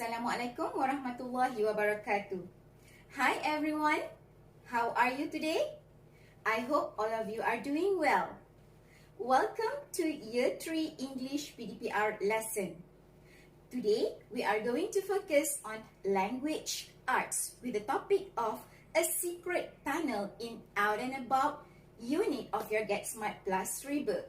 Assalamualaikum warahmatullahi wabarakatuh. Hi everyone, how are you today? I hope all of you are doing well. Welcome to Year 3 English PDPR lesson. Today, we are going to focus on language arts with the topic of a secret tunnel in Out and About unit of your Get Smart Plus 3 book.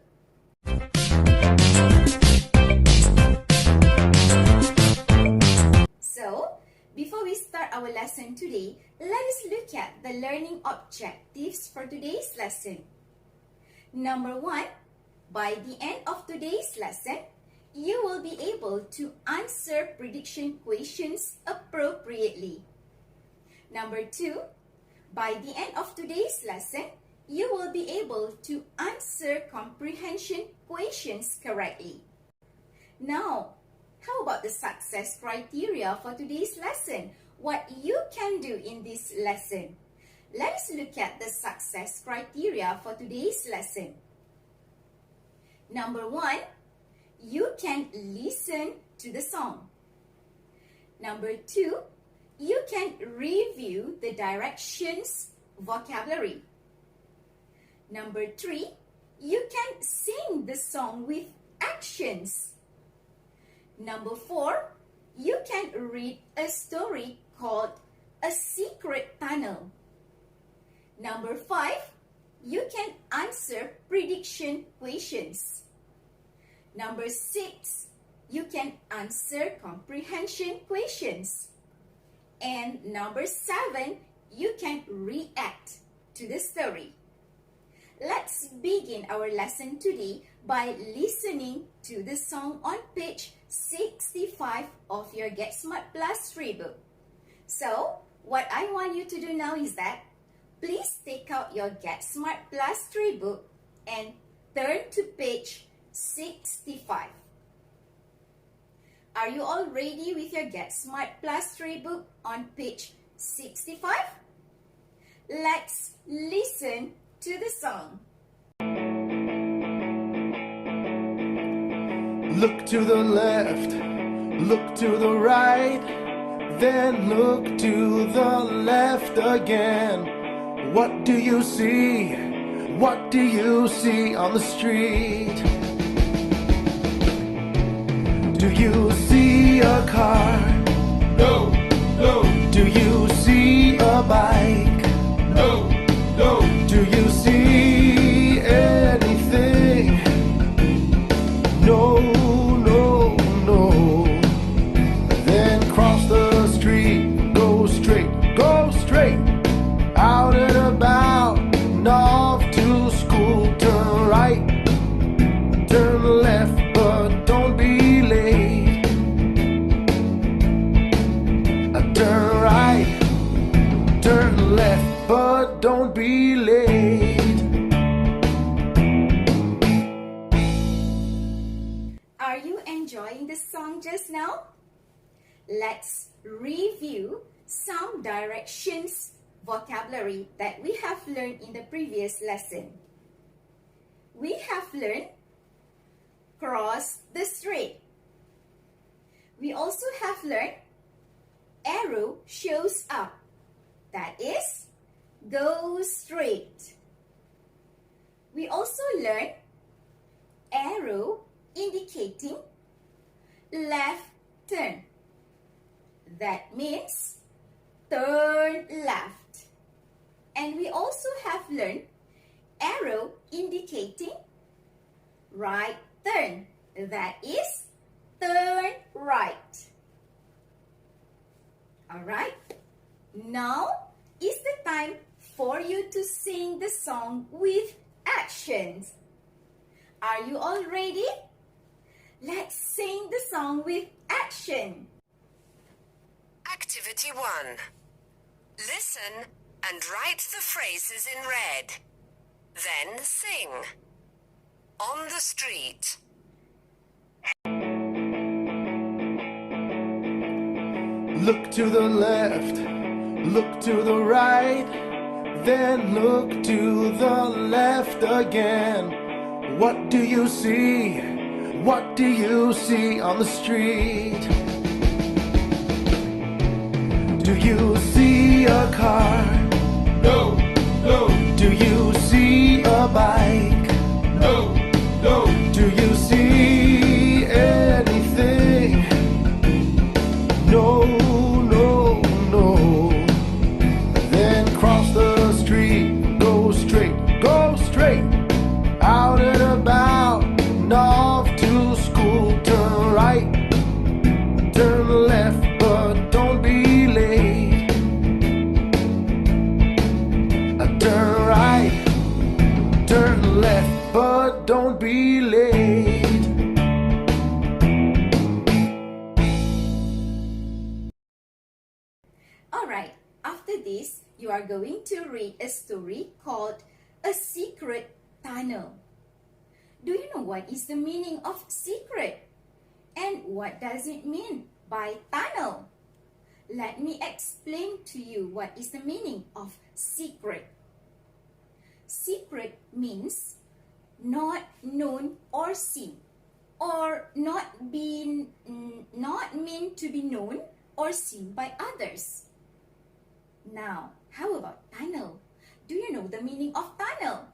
So, before we start our lesson today, let us look at the learning objectives for today's lesson. Number 1, by the end of today's lesson, you will be able to answer prediction questions appropriately. Number 2, by the end of today's lesson, you will be able to answer comprehension questions correctly. Now, how about the success criteria for today's lesson? What you can do in this lesson? Let us look at the success criteria for today's lesson. Number 1, you can listen to the song. Number 2, you can review the directions vocabulary. Number 3, you can sing the song with actions. Number 4, you can read a story called A Secret Tunnel. Number 5, you can answer prediction questions. Number 6, you can answer comprehension questions. And number 7, you can react to the story. Let's begin our lesson today by listening to the song on page 65 of your Get Smart Plus 3 book. So, what I want you to do now is that please take out your Get Smart Plus 3 book and turn to page 65. Are you all ready with your Get Smart Plus 3 book on page 65? Let's listen to the song. Look to the left, look to the right, then look to the left again. What do you see? What do you see on the street? Do you see a car? No, no, Do you see a bike? no, no, Do you see anything? No, no, no. Then cross the street, go straight, out and about, and off to school. Turn right, turn left, but don't be late. Turn right, turn left, but don't be late. Are you enjoying the song just now? Let's review some directions vocabulary that we have learned in the previous lesson. We have learned cross the street. We also have learned arrow shows up. That is, go straight. We also learned arrow indicating left turn. That means turn left. And we also have learned arrow indicating right turn. That is turn right. Alright, now is the time for you to sing the song with actions. Are you all ready? Let's sing the song with action. Activity 1. Listen and write the phrases in red. Then sing. On the street. Look to the left, look to the right, then look to the left again. What do you see? What do you see on the street? Do you see a car? no, no, Do you see a bike? no, no, Do you see anything? No, no, no. Then cross the street, go straight, out and about, and off to school. Turn right, turn left, but don't be late. Turn right, turn left, but don't be late. Alright, after this, you are going to read a story called A Secret Tunnel. Do you know what is the meaning of secret? And what does it mean by tunnel? Let me explain to you what is the meaning of secret. Secret means not known or seen, or not meant to be known or seen by others. Now, how about tunnel? Do you know the meaning of tunnel?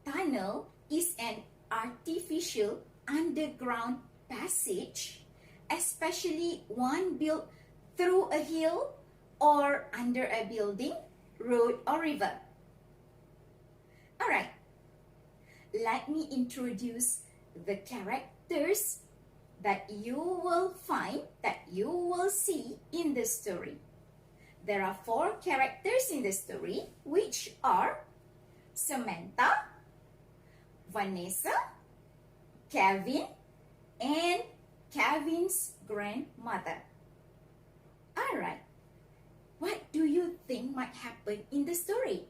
Tunnel is an artificial underground passage, especially one built through a hill or under a building, road or river. Alright, let me introduce the characters that you will see in the story. There are 4 characters in the story, which are Samantha, Vanessa, Kevin, and Kevin's grandmother. Alright, what do you think might happen in the story?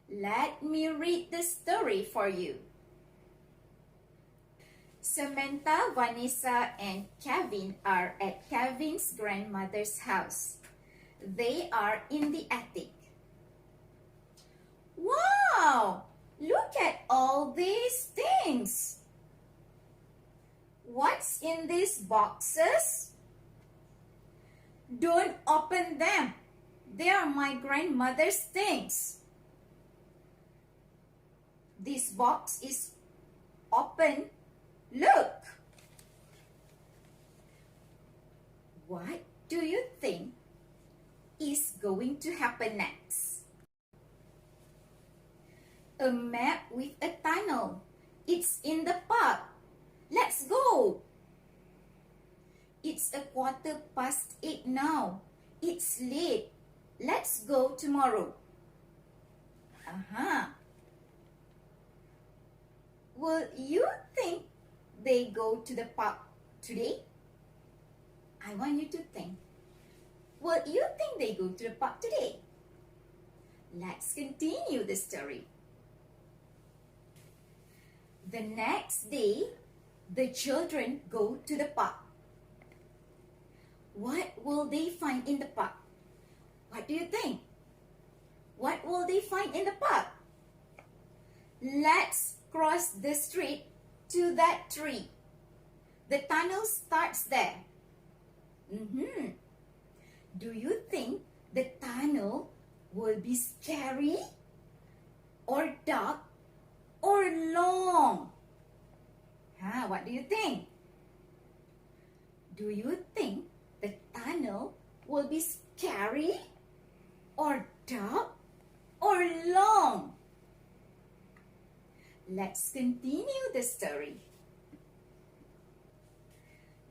Let me read the story for you. Samantha, Vanessa, and Kevin are at Kevin's grandmother's house. They are in the attic. Wow! Look at all these things. What's in these boxes? Don't open them. They are my grandmother's things. This box is open. Look. What do you think is going to happen next? A map with a tunnel. It's in the park. Let's go. It's 8:15 now. It's late. Let's go tomorrow. Will you think they go to the park today? I want you to think. Will you think they go to the park today? Let's continue the story. The next day, the children go to the park. What will they find in the park? What do you think? What will they find in the park? Let's cross the street to that tree. The tunnel starts there. Do you think the tunnel will be scary or dark or long? What do you think? Do you think the tunnel will be scary or dark or long? Let's continue the story.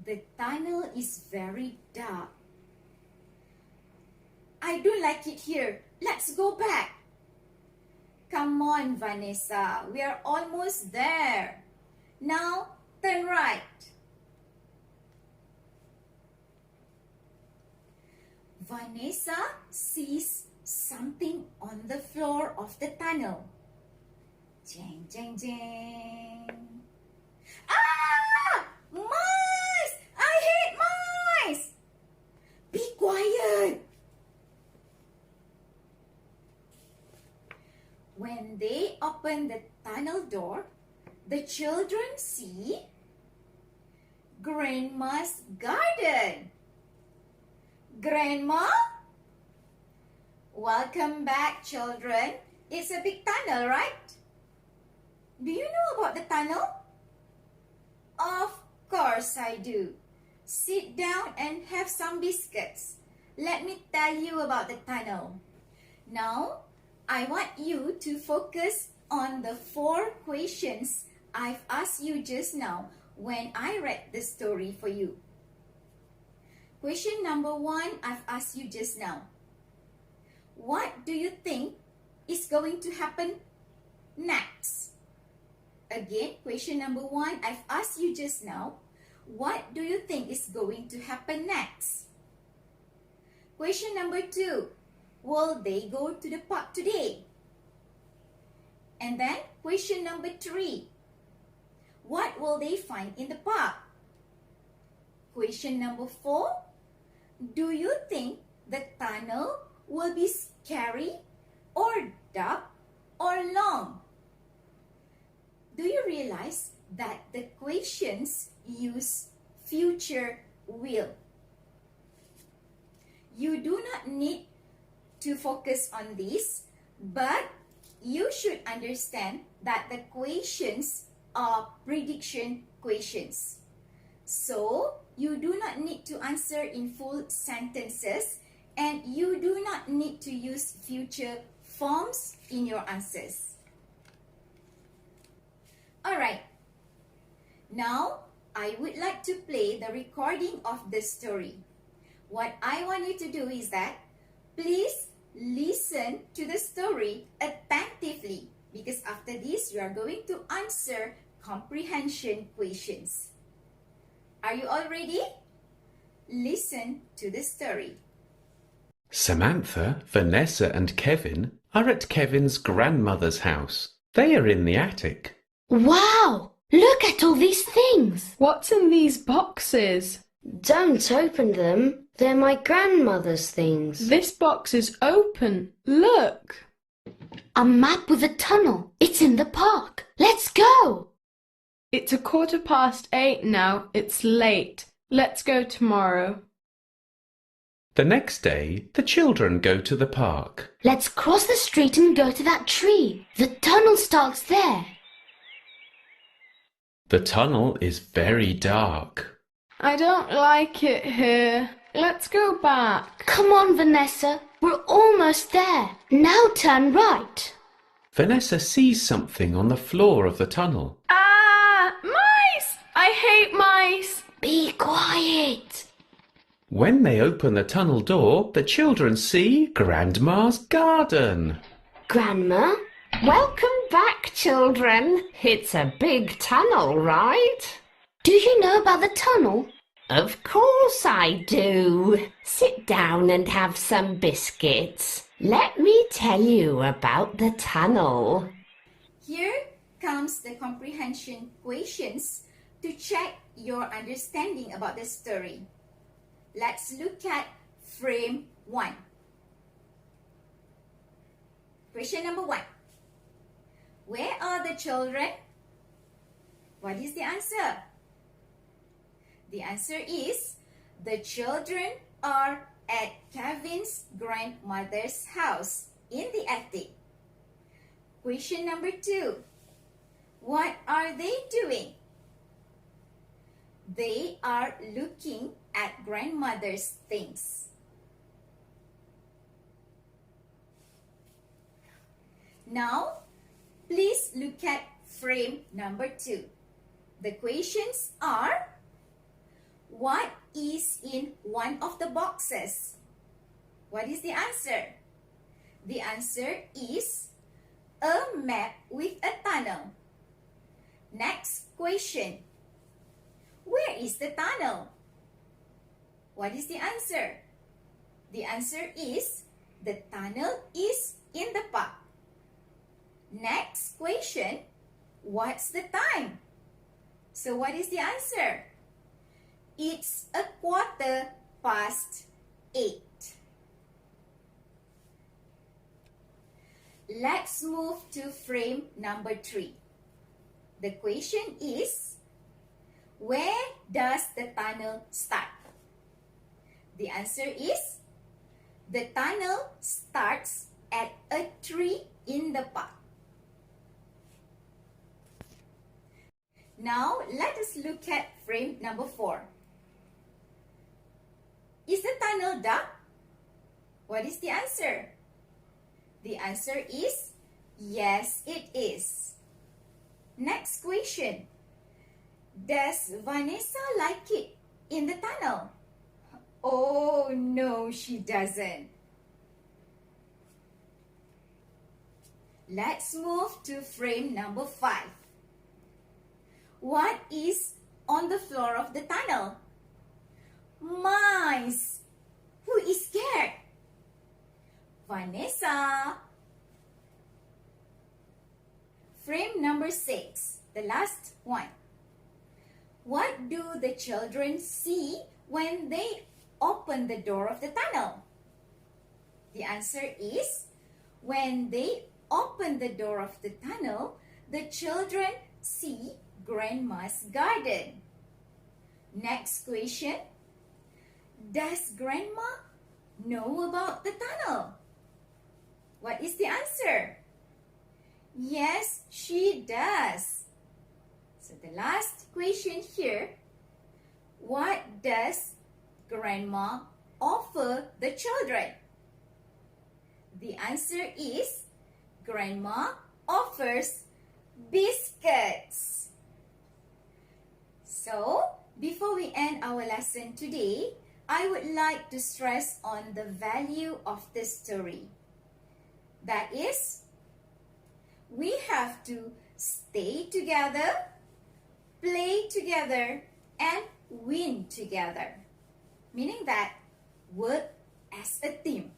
The tunnel is very dark. I don't like it here. Let's go back. Come on, Vanessa. We are almost there. Now, turn right. Vanessa sees something on the floor of the tunnel. Jang, jang, jang. Ah! Mice! I hate mice! Be quiet! When they open the tunnel door, the children see Grandma's garden. Grandma? Welcome back, children. It's a big tunnel, right? Do you know about the tunnel? Of course I do. Sit down and have some biscuits. Let me tell you about the tunnel. Now, I want you to focus on the 4 questions I've asked you just now when I read the story for you. Question number 1, I've asked you just now. What do you think is going to happen next? Again, question number 1, I've asked you just now. What do you think is going to happen next? Question number 2, will they go to the park today? And then question number 3, what will they find in the park? Question number 4, do you think the tunnel will be scary or dark or long? Do you realize that the questions use future will? You do not need to focus on this, but you should understand that the questions are prediction questions. So, you do not need to answer in full sentences and you do not need to use future forms in your answers. Alright, now I would like to play the recording of the story. What I want you to do is that please listen to the story attentively because after this you are going to answer comprehension questions. Are you all ready? Listen to the story. Samantha, Vanessa and Kevin are at Kevin's grandmother's house. They are in the attic. Wow! Look at all these things! What's in these boxes? Don't open them. They're my grandmother's things. This box is open. Look! A map with a tunnel. It's in the park. Let's go! It's 8:15 now. It's late. Let's go tomorrow. The next day, the children go to the park. Let's cross the street and go to that tree. The tunnel starts there. The tunnel is very dark. I don't like it here. Let's go back. Come on, Vanessa. We're almost there. Now turn right. Vanessa sees something on the floor of the tunnel. Ah! Mice! I hate mice! Be quiet. When they open the tunnel door, the children see Grandma's garden. Grandma? Welcome back, children. It's a big tunnel, right? Do you know about the tunnel? Of course I do. Sit down and have some biscuits. Let me tell you about the tunnel. Here comes the comprehension questions to check your understanding about the story. Let's look at frame 1. Question number 1. Where are the children? What is the answer? The answer is the children are at Kevin's grandmother's house in the attic. Question number 2. What are they doing? They are looking at grandmother's things. Now, please look at frame number 2. The questions are, what is in one of the boxes? What is the answer? The answer is a map with a tunnel. Next question. Where is the tunnel? What is the answer? The answer is the tunnel is in the park. Next question. What's the time? So what is the answer? It's 8:15. Let's move to frame number 3. The question is, where does the tunnel start? The answer is the tunnel starts at a tree in the park. Now, let us look at frame number 4. Is the tunnel dark? What is the answer? The answer is yes, it is. Next question. Does Vanessa like it in the tunnel? Oh, no, she doesn't. Let's move to frame number 5. What is on the floor of the tunnel? Mice. Who is scared? Vanessa. Frame number 6, the last one. What do the children see when they open the door of the tunnel? The answer is, when they open the door of the tunnel, the children see Grandma's garden. Next question. Does Grandma know about the tunnel? What is the answer? Yes, she does. So the last question here. What does Grandma offer the children? The answer is Grandma offers biscuits. So, before we end our lesson today, I would like to stress on the value of this story. That is, we have to stay together, play together, and win together. Meaning that work as a team.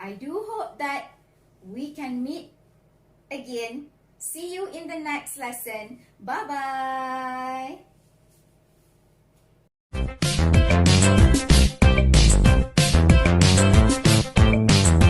I do hope that we can meet again. See you in the next lesson. Bye-bye.